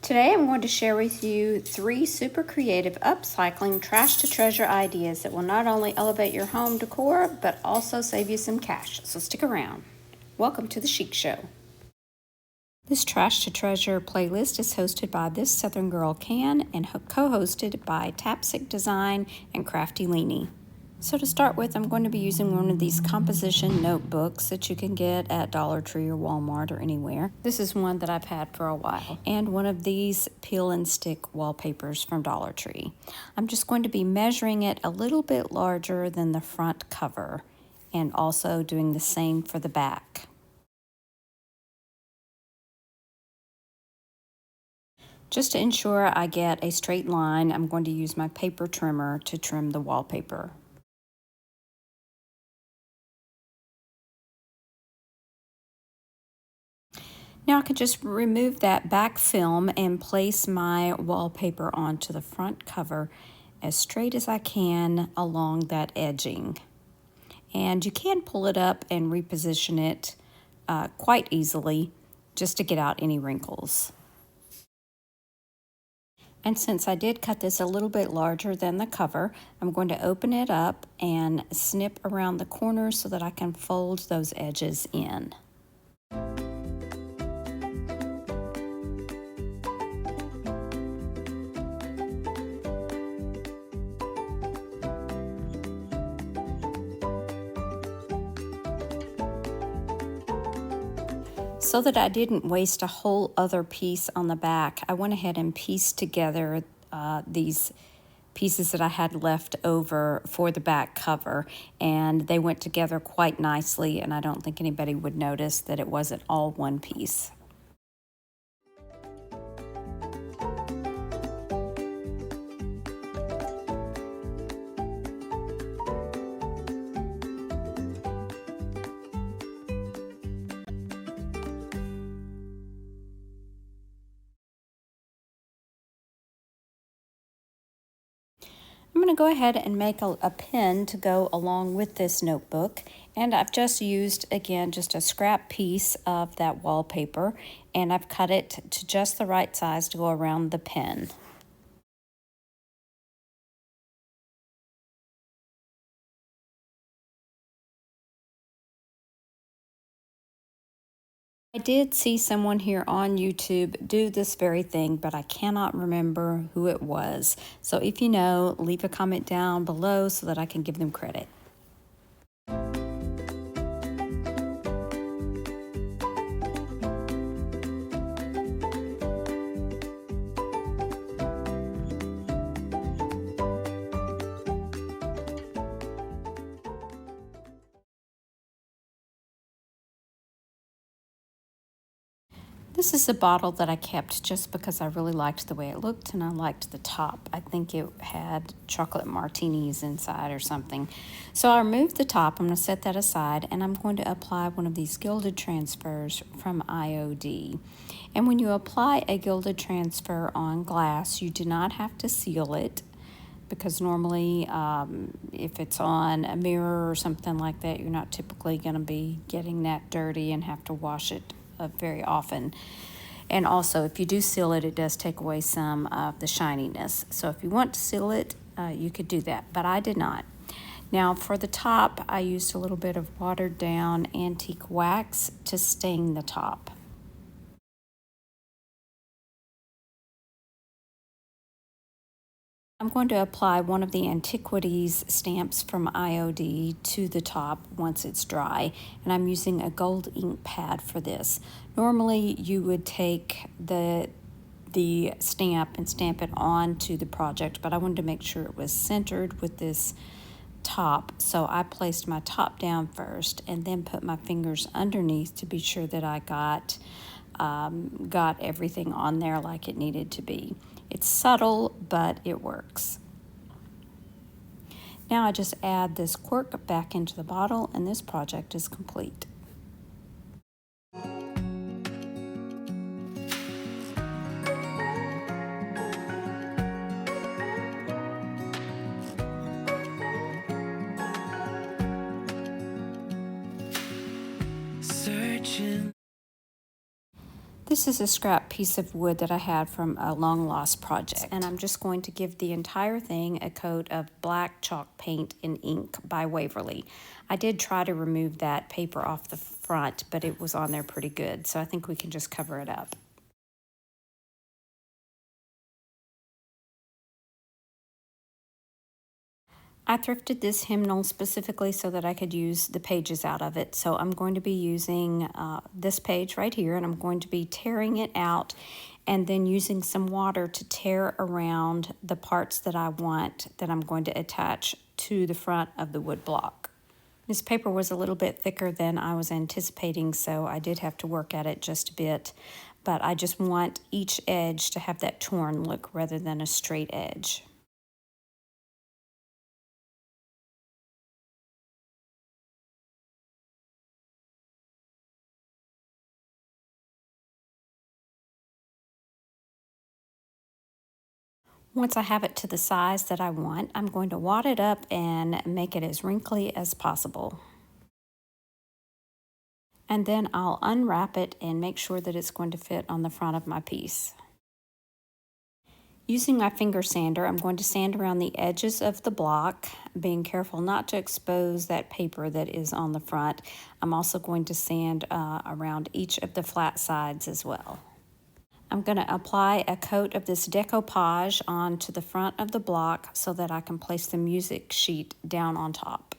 Today I'm going to share with you 3 super creative upcycling trash to treasure ideas that will not only elevate your home decor, but also save you some cash. So stick around. Welcome to the Chic Show. This Trash to Treasure playlist is hosted by This Southern Girl Can and co-hosted by Tapsic Design and Crafty Leanie. So to start with, I'm going to be using one of these composition notebooks that you can get at Dollar Tree or Walmart or anywhere. This is one that I've had for a while. And one of these peel and stick wallpapers from Dollar Tree. I'm just going to be measuring it a little bit larger than the front cover and also doing the same for the back. Just to ensure I get a straight line, I'm going to use my paper trimmer to trim the wallpaper. Now I can just remove that back film and place my wallpaper onto the front cover as straight as I can along that edging. And you can pull it up and reposition it quite easily just to get out any wrinkles. And since I did cut this a little bit larger than the cover, I'm going to open it up and snip around the corners so that I can fold those edges in. So that I didn't waste a whole other piece on the back, I went ahead and pieced together these pieces that I had left over for the back cover, and they went together quite nicely, and I don't think anybody would notice that it wasn't all one piece. I'm going to go ahead and make a pin to go along with this notebook, and I've just used, again, just a scrap piece of that wallpaper, and I've cut it to just the right size to go around the pin. I did see someone here on YouTube do this very thing, but I cannot remember who it was. So if you know, leave a comment down below so that I can give them credit. This is a bottle that I kept just because I really liked the way it looked and I liked the top. I think it had chocolate martinis inside or something. So I removed the top. I'm going to set that aside, and I'm going to apply one of these gilded transfers from IOD. And when you apply a gilded transfer on glass, you do not have to seal it, because normally if it's on a mirror or something like that, you're not typically going to be getting that dirty and have to wash it very often. And also, if you do seal it, it does take away some of the shininess. So if you want to seal it, you could do that, but I did not. Now for the top, I used a little bit of watered down antique wax to stain the top. I'm going to apply one of the Antiquities stamps from IOD to the top once it's dry, and I'm using a gold ink pad for this. Normally you would take the stamp and stamp it onto the project, but I wanted to make sure it was centered with this top, so I placed my top down first and then put my fingers underneath to be sure that I got everything on there like it needed to be. It's subtle, but it works. Now I just add this cork back into the bottle, and this project is complete. This is a scrap piece of wood that I had from a long lost project, and I'm just going to give the entire thing a coat of black chalk paint in ink by Waverly. I did try to remove that paper off the front, but it was on there pretty good, so I think we can just cover it up. I thrifted this hymnal specifically so that I could use the pages out of it. So I'm going to be using this page right here, and I'm going to be tearing it out and then using some water to tear around the parts that I want that I'm going to attach to the front of the wood block. This paper was a little bit thicker than I was anticipating, so I did have to work at it just a bit. But I just want each edge to have that torn look rather than a straight edge. Once I have it to the size that I want, I'm going to wad it up and make it as wrinkly as possible. And then I'll unwrap it and make sure that it's going to fit on the front of my piece. Using my finger sander, I'm going to sand around the edges of the block, being careful not to expose that paper that is on the front. I'm also going to sand around each of the flat sides as well. I'm going to apply a coat of this decoupage onto the front of the block so that I can place the music sheet down on top.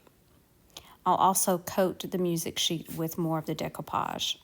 I'll also coat the music sheet with more of the decoupage.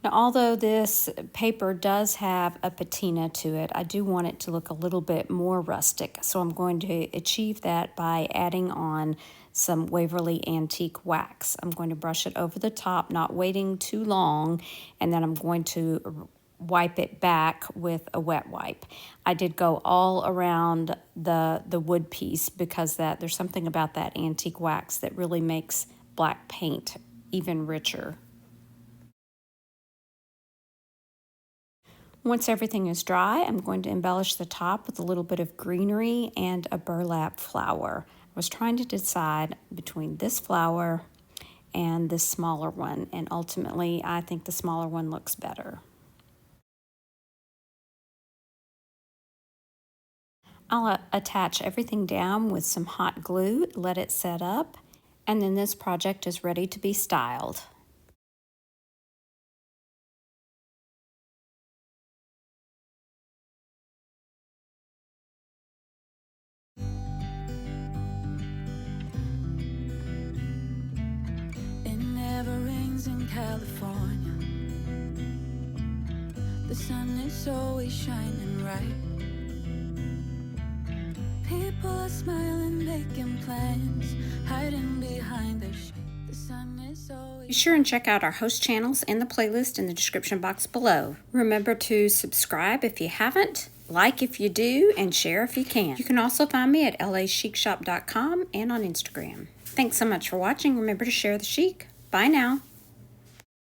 Now, although this paper does have a patina to it, I do want it to look a little bit more rustic. So I'm going to achieve that by adding on some Waverly Antique wax. I'm going to brush it over the top, not waiting too long, and then I'm going to wipe it back with a wet wipe. I did go all around the wood piece because there's something about that antique wax that really makes black paint even richer. Once everything is dry, I'm going to embellish the top with a little bit of greenery and a burlap flower. I was trying to decide between this flower and this smaller one, and ultimately I think the smaller one looks better. I'll attach everything down with some hot glue, let it set up, and then this project is ready to be styled. In California, the sun is always shining bright. People are smiling, making plans, hiding behind their shade. The sun is always. Be sure and check out our host channels and the playlist in the description box below. Remember to subscribe if you haven't, like if you do, and share if you can. You can also find me at lachicshop.com and on Instagram. Thanks so much for watching. Remember to share the chic. Bye now.